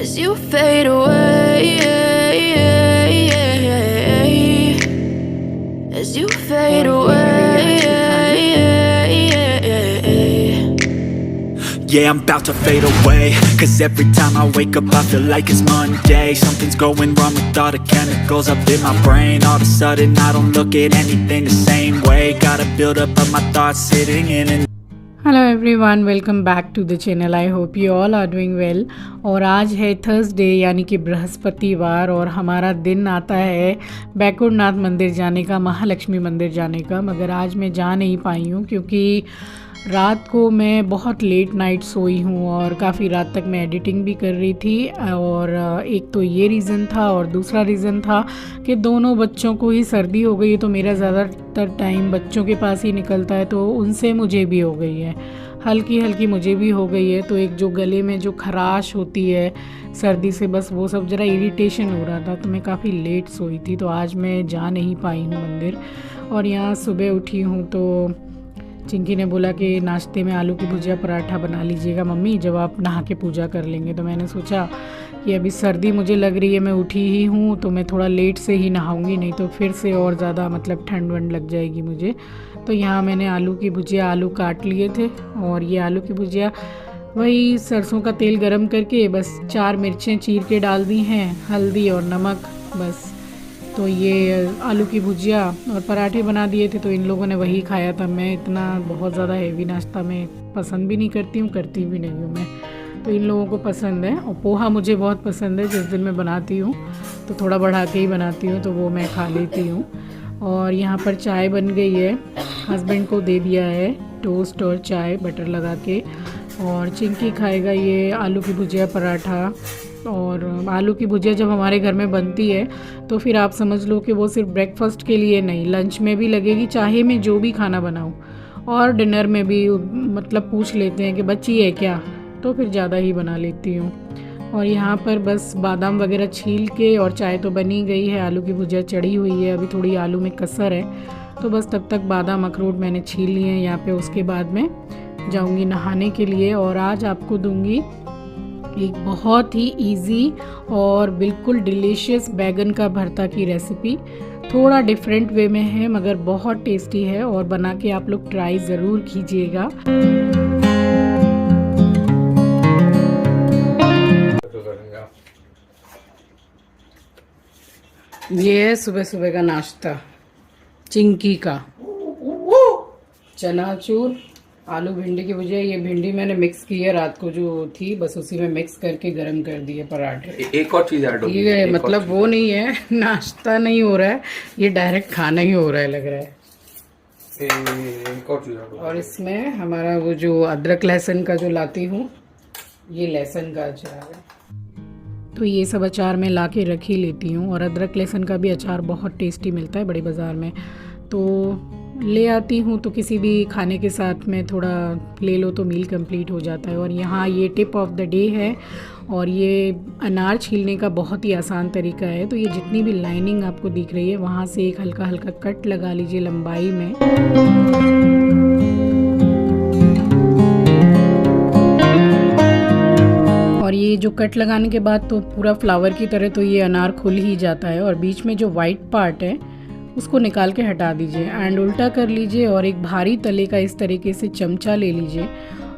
as you fade away, as you fade away. Yeah, I'm about to fade away, cause every time I wake up I feel like it's Monday. Something's going wrong with all the chemicals up in my brain. All of a sudden I don't look at anything the same way. Gotta build up of my thoughts sitting in and hello everyone, welcome back to the channel. I hope you all are doing well. और आज है Thursday यानी कि बृहस्पतिवार, और हमारा दिन आता है बैकुंठनाथ मंदिर जाने का, महालक्ष्मी मंदिर जाने का। मगर आज मैं जा नहीं पाई हूँ क्योंकि रात को मैं बहुत लेट नाइट सोई हूँ और काफ़ी रात तक मैं एडिटिंग भी कर रही थी। और एक तो ये रीज़न था, और दूसरा रीज़न था कि दोनों बच्चों को ही सर्दी हो गई है, तो मेरा ज़्यादातर टाइम बच्चों के पास ही निकलता है, तो उनसे मुझे भी हो गई है, हल्की हल्की मुझे भी हो गई है। तो एक जो गले में जो खराश होती है सर्दी से, बस वो सब ज़रा इरिटेशन हो रहा था, तो मैं काफ़ी लेट सोई थी, तो आज मैं जा नहीं पाई हूँ मंदिर। और यहाँ सुबह उठी हूँ तो चिंकी ने बोला कि नाश्ते में आलू की भुजिया पराठा बना लीजिएगा मम्मी, जब आप नहा के पूजा कर लेंगे। तो मैंने सोचा कि अभी सर्दी मुझे लग रही है, मैं उठी ही हूँ तो मैं थोड़ा लेट से ही नहाऊंगी, नहीं तो फिर से और ज़्यादा मतलब ठंड वंड लग जाएगी मुझे। तो यहाँ मैंने आलू की भुजिया, आलू काट लिए थे, और ये आलू की भुजिया वही सरसों का तेल गरम करके बस 4 मिर्चें चीर के डाल दी हैं, हल्दी और नमक, बस। तो ये आलू की भुजिया और पराठे बना दिए थे, तो इन लोगों ने वही खाया था। मैं इतना बहुत ज़्यादा हेवी नाश्ता मैं पसंद भी नहीं करती हूँ, करती भी नहीं हूँ मैं, तो इन लोगों को पसंद है। और पोहा मुझे बहुत पसंद है, जिस दिन मैं बनाती हूँ तो थोड़ा बढ़ा के ही बनाती हूँ, तो वो मैं खा लेती हूँ। और यहाँ पर चाय बन गई है, हस्बैंड को दे दिया है टोस्ट और चाय बटर लगा के। और चिंकी खाएगा ये आलू की भुजिया पराठा। और आलू की भुजिया जब हमारे घर में बनती है तो फिर आप समझ लो कि वो सिर्फ ब्रेकफास्ट के लिए नहीं, लंच में भी लगेगी, चाहे मैं जो भी खाना बनाऊँ, और डिनर में भी। मतलब पूछ लेते हैं कि बची है क्या, तो फिर ज़्यादा ही बना लेती हूँ। और यहाँ पर बस बादाम वगैरह छील के, और चाय तो बनी गई है, आलू की भुजिया चढ़ी हुई है, अभी थोड़ी आलू में कसर है, तो बस तब तक बादाम अखरोट मैंने छील लिए हैं यहाँ पे। उसके बाद में जाऊँगी नहाने के लिए, और आज आपको दूँगी एक बहुत ही इजी और बिल्कुल डिलीशियस बैगन का भरता की रेसिपी। थोड़ा डिफरेंट वे में है मगर बहुत टेस्टी है, और बना के आप लोग ट्राई ज़रूर कीजिएगा। ये है सुबह सुबह का नाश्ता चिंकी का, चनाचूर, आलू भिंडी की भुजिया। ये भिंडी मैंने मिक्स की है रात को जो थी, बस उसी में मिक्स करके गरम कर दिए पराठे। एक और चीज ऐड होगी, ये मतलब वो नहीं है, नाश्ता नहीं हो रहा है, ये डायरेक्ट खाना ही हो रहा है लग रहा है। एक और चीज ऐड होगी। और इसमें हमारा वो जो अदरक लहसुन का जो लाती हूँ, ये लहसुन का अचार है, तो ये सब अचार मैं ला के रख ही लेती हूँ। और अदरक लहसुन का भी अचार बहुत टेस्टी मिलता है बड़े बाज़ार में, तो ले आती हूँ, तो किसी भी खाने के साथ में थोड़ा ले लो तो मील कंप्लीट हो जाता है। और यहाँ ये टिप ऑफ द डे है, और ये अनार छीलने का बहुत ही आसान तरीका है। तो ये जितनी भी लाइनिंग आपको दिख रही है वहाँ से एक हल्का हल्का कट लगा लीजिए लंबाई में। और ये जो कट लगाने के बाद तो पूरा फ्लावर की तरह तो ये अनार खुल ही जाता है, और बीच में जो वाइट पार्ट है उसको निकाल के हटा दीजिए, एंड उल्टा कर लीजिए, और एक भारी तले का इस तरीके से चमचा ले लीजिए,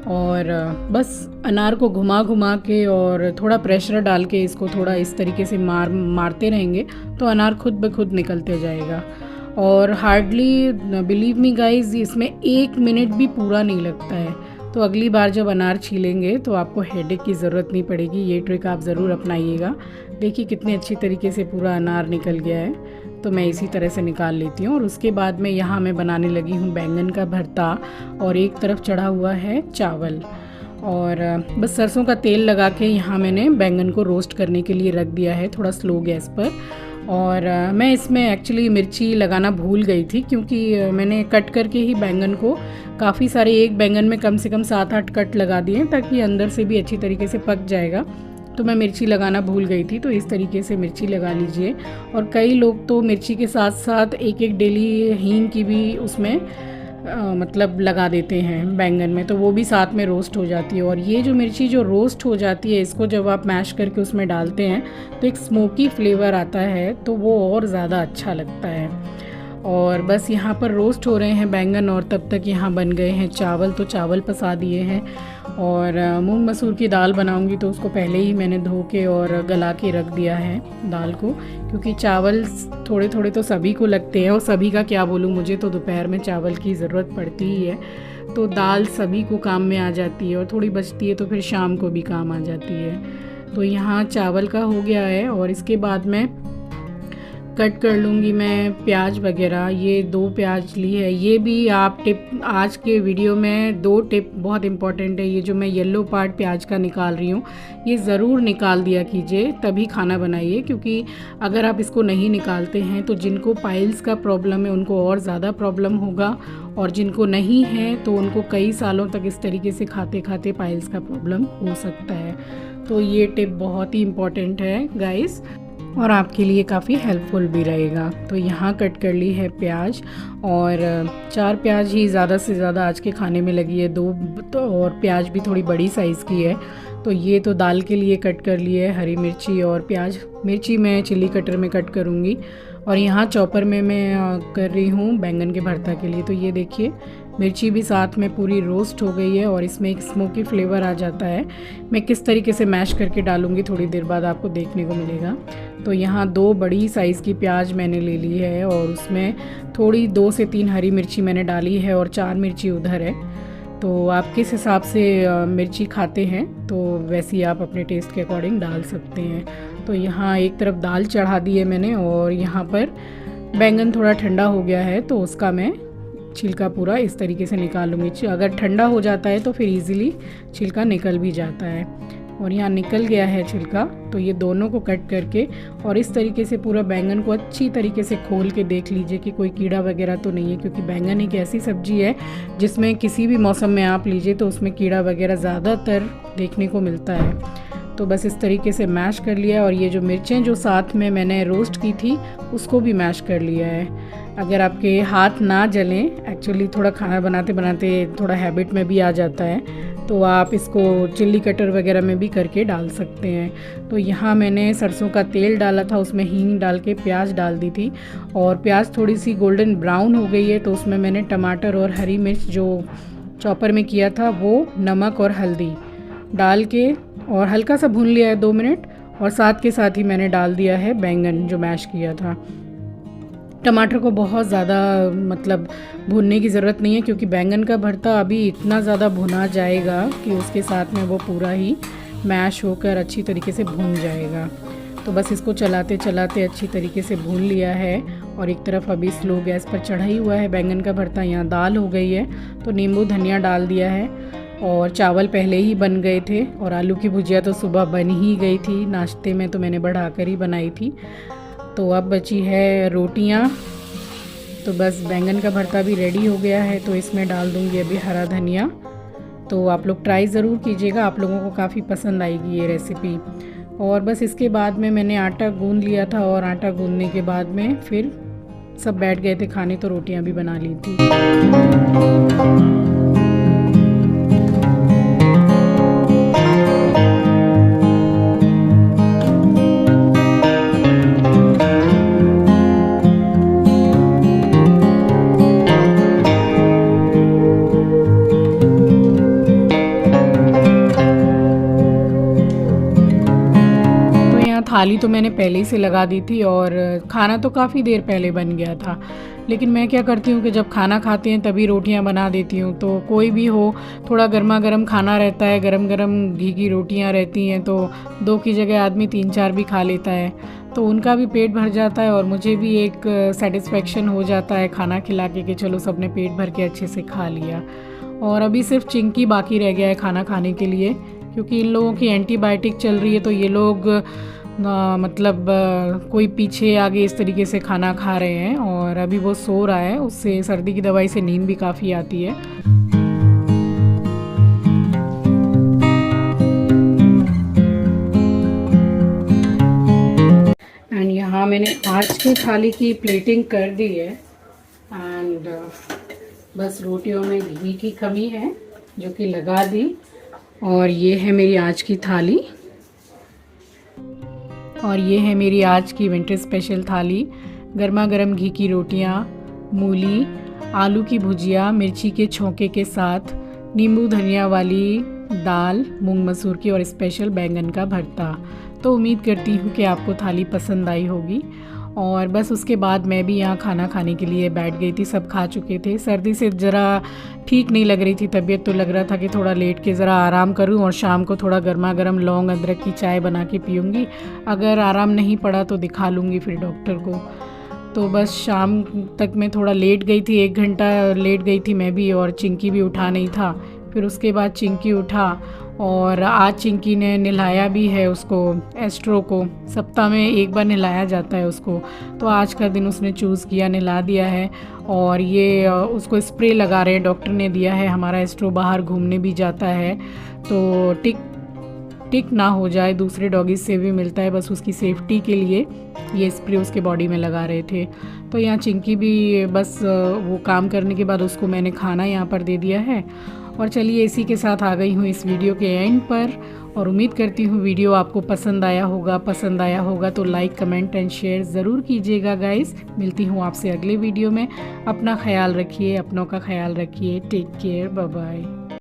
और बस अनार को घुमा घुमा के और थोड़ा प्रेशर डाल के इसको थोड़ा इस तरीके से मारते रहेंगे, तो अनार खुद ब खुद निकलते जाएगा। और हार्डली बिलीव मी गाइज, इसमें 1 मिनट भी पूरा नहीं लगता है। तो अगली बार जब अनार छीलेंगे तो आपको हेडेक की ज़रूरत नहीं पड़ेगी। ये ट्रिक आप ज़रूर अपनाइएगा। देखिए कितने अच्छी तरीके से पूरा अनार निकल गया है, तो मैं इसी तरह से निकाल लेती हूँ। और उसके बाद में यहाँ मैं बनाने लगी हूँ बैंगन का भरता, और एक तरफ चढ़ा हुआ है चावल, और बस सरसों का तेल लगा के यहाँ मैंने बैंगन को रोस्ट करने के लिए रख दिया है थोड़ा स्लो गैस पर। और मैं इसमें एक्चुअली मिर्ची लगाना भूल गई थी, क्योंकि मैंने कट करके ही बैंगन को काफ़ी सारे, एक बैंगन में कम से कम 7-8 कट लगा दिए ताकि अंदर से भी अच्छी तरीके से पक जाएगा। तो मैं मिर्ची लगाना भूल गई थी, तो इस तरीके से मिर्ची लगा लीजिए। और कई लोग तो मिर्ची के साथ साथ एक डेली हींग की भी उसमें मतलब लगा देते हैं बैंगन में, तो वो भी साथ में रोस्ट हो जाती है। और ये जो मिर्ची जो रोस्ट हो जाती है, इसको जब आप मैश करके उसमें डालते हैं तो एक स्मोकी फ्लेवर आता है, तो वो और ज़्यादा अच्छा लगता है। और बस यहाँ पर रोस्ट हो रहे हैं बैंगन, और तब तक यहाँ बन गए हैं चावल। तो चावल पसा दिए हैं, और मूंग मसूर की दाल बनाऊंगी तो उसको पहले ही मैंने धो के और गला के रख दिया है दाल को, क्योंकि चावल थोड़े थोड़े तो सभी को लगते हैं, और सभी का क्या बोलूँ, मुझे तो दोपहर में चावल की ज़रूरत पड़ती ही है। तो दाल सभी को काम में आ जाती है, और थोड़ी बचती है तो फिर शाम को भी काम आ जाती है। तो यहाँ चावल का हो गया है, और इसके बाद में कट कर लूँगी मैं प्याज वगैरह। ये 2 प्याज ली है। ये भी आप टिप, आज के वीडियो में 2 टिप बहुत इम्पॉर्टेंट है। ये जो मैं येलो पार्ट प्याज का निकाल रही हूँ, ये ज़रूर निकाल दिया कीजिए, तभी खाना बनाइए, क्योंकि अगर आप इसको नहीं निकालते हैं तो जिनको पाइल्स का प्रॉब्लम है उनको और ज़्यादा प्रॉब्लम होगा, और जिनको नहीं है तो उनको कई सालों तक इस तरीके से खाते खाते पाइल्स का प्रॉब्लम हो सकता है। तो ये टिप बहुत ही इम्पॉर्टेंट है गाइस, और आपके लिए काफ़ी हेल्पफुल भी रहेगा। तो यहाँ कट कर ली है प्याज, और 4 प्याज ही ज़्यादा से ज़्यादा आज के खाने में लगी है, 2 तो, और प्याज भी थोड़ी बड़ी साइज़ की है। तो ये तो दाल के लिए कट कर लिए है, हरी मिर्ची और प्याज। मिर्ची मैं चिल्ली कटर में कट करूँगी, और यहाँ चॉपर में मैं कर रही हूँ बैंगन के भरता के लिए। तो ये देखिए मिर्ची भी साथ में पूरी रोस्ट हो गई है, और इसमें एक स्मोकी फ्लेवर आ जाता है। मैं किस तरीके से मैश करके डालूँगी थोड़ी देर बाद आपको देखने को मिलेगा। तो यहाँ 2 बड़ी साइज़ की प्याज मैंने ले ली है, और उसमें थोड़ी 2 से 3 हरी मिर्ची मैंने डाली है, और 4 मिर्ची उधर है। तो आप किस हिसाब से मिर्ची खाते हैं तो वैसे ही आप अपने टेस्ट के अकॉर्डिंग डाल सकते हैं। तो यहाँ एक तरफ दाल चढ़ा दी है मैंने, और यहाँ पर बैंगन थोड़ा ठंडा हो गया है, तो उसका मैं छिलका पूरा इस तरीके से निकाल लूँगी। अगर ठंडा हो जाता है तो फिर इजीली छिलका निकल भी जाता है, और यहाँ निकल गया है छिलका। तो ये दोनों को कट करके और इस तरीके से पूरा बैंगन को अच्छी तरीके से खोल के देख लीजिए कि कोई कीड़ा वगैरह तो नहीं है, क्योंकि बैंगन एक ऐसी सब्जी है जिसमें किसी भी मौसम में आप लीजिए तो उसमें कीड़ा वगैरह ज़्यादातर देखने को मिलता है। तो बस इस तरीके से मैश कर लिया, और ये जो मिर्चें जो साथ में मैंने रोस्ट की थी उसको भी मैश कर लिया है। अगर आपके हाथ ना जलें, एक्चुअली थोड़ा खाना बनाते बनाते थोड़ा हैबिट में भी आ जाता है, तो आप इसको चिल्ली कटर वगैरह में भी करके डाल सकते हैं। तो यहाँ मैंने सरसों का तेल डाला था, उसमें हींग डाल के प्याज डाल दी थी, और प्याज थोड़ी सी गोल्डन ब्राउन हो गई है तो उसमें मैंने टमाटर और हरी मिर्च जो चॉपर में किया था वो, नमक और हल्दी डाल के और हल्का सा भून लिया है 2 मिनट, और साथ के साथ ही मैंने डाल दिया है बैंगन जो मैश किया था। टमाटर को बहुत ज़्यादा मतलब भूनने की ज़रूरत नहीं है, क्योंकि बैंगन का भरता अभी इतना ज़्यादा भुना जाएगा कि उसके साथ में वो पूरा ही मैश होकर अच्छी तरीके से भून जाएगा। तो बस इसको चलाते चलाते अच्छी तरीके से भून लिया है, और एक तरफ अभी स्लो गैस पर चढ़ा ही हुआ है बैंगन का भरता। यहाँ दाल हो गई है तो नींबू धनिया डाल दिया है, और चावल पहले ही बन गए थे, और आलू की भुजिया तो सुबह बन ही गई थी, नाश्ते में तो मैंने बढ़ाकर ही बनाई थी। तो अब बची है रोटियां। तो बस बैंगन का भरता भी रेडी हो गया है, तो इसमें डाल दूंगी अभी हरा धनिया। तो आप लोग ट्राई ज़रूर कीजिएगा, आप लोगों को काफ़ी पसंद आएगी ये रेसिपी। और बस इसके बाद में मैंने आटा गूंद लिया था, और आटा गूंदने के बाद में फिर सब बैठ गए थे खाने, तो रोटियां भी बना ली थी। थाली तो मैंने पहले ही से लगा दी थी, और खाना तो काफ़ी देर पहले बन गया था। लेकिन मैं क्या करती हूँ कि जब खाना खाते हैं तभी रोटियाँ बना देती हूँ। तो कोई भी हो, थोड़ा गर्मा गर्म खाना रहता है, गरम गरम घी की रोटियाँ रहती हैं, तो 2 की जगह आदमी 3-4 भी खा लेता है, तो उनका भी पेट भर जाता है, और मुझे भी एक सेटिस्फेक्शन हो जाता है खाना खिला के कि चलो सबने पेट भर के अच्छे से खा लिया। और अभी सिर्फ चिंकी बाकी रह गया है खाना खाने के लिए, क्योंकि इन लोगों की एंटीबायोटिक चल रही है, तो ये लोग मतलब कोई पीछे आगे इस तरीके से खाना खा रहे हैं, और अभी वो सो रहा है, उससे सर्दी की दवाई से नींद भी काफ़ी आती है। एंड यहाँ मैंने आज की थाली की प्लेटिंग कर दी है, एंड बस रोटियों में घी की कमी है जो कि लगा दी। और ये है मेरी आज की थाली, और ये है मेरी आज की विंटर स्पेशल थाली। गर्मा गर्म घी की रोटियां, मूली, आलू की भुजिया मिर्ची के छोंके के साथ, नींबू धनिया वाली दाल मूंग मसूर की और स्पेशल बैंगन का भरता। तो उम्मीद करती हूँ कि आपको थाली पसंद आई होगी। और बस उसके बाद मैं भी यहाँ खाना खाने के लिए बैठ गई थी। सब खा चुके थे। सर्दी से ज़रा ठीक नहीं लग रही थी तबीयत, तो लग रहा था कि थोड़ा लेट के ज़रा आराम करूँ और शाम को थोड़ा गर्मा गर्म लौंग अदरक की चाय बना के पीऊँगी। अगर आराम नहीं पड़ा तो दिखा लूँगी फिर डॉक्टर को। तो बस शाम तक मैं थोड़ा लेट गई थी, 1 घंटा लेट गई थी मैं भी, और चिंकी भी उठा नहीं था। फिर उसके बाद चिंकी उठा और आज चिंकी ने नहलाया भी है उसको, एस्ट्रो को। सप्ताह में 1 बार नहलाया जाता है उसको, तो आज का दिन उसने चूज़ किया, नहला दिया है। और ये उसको स्प्रे लगा रहे हैं, डॉक्टर ने दिया है। हमारा एस्ट्रो बाहर घूमने भी जाता है तो टिक ना हो जाए, दूसरे डॉगीज से भी मिलता है, बस उसकी सेफ्टी के लिए ये स्प्रे उसके बॉडी में लगा रहे थे। तो यहाँ चिंकी भी बस वो काम करने के बाद उसको मैंने खाना यहाँ पर दे दिया है। और चलिए इसी के साथ आ गई हूँ इस वीडियो के एंड पर, और उम्मीद करती हूँ वीडियो आपको पसंद आया होगा तो लाइक कमेंट एंड शेयर ज़रूर कीजिएगा गाइस। मिलती हूँ आपसे अगले वीडियो में। अपना ख्याल रखिए, अपनों का ख्याल रखिए। Take care, bye bye.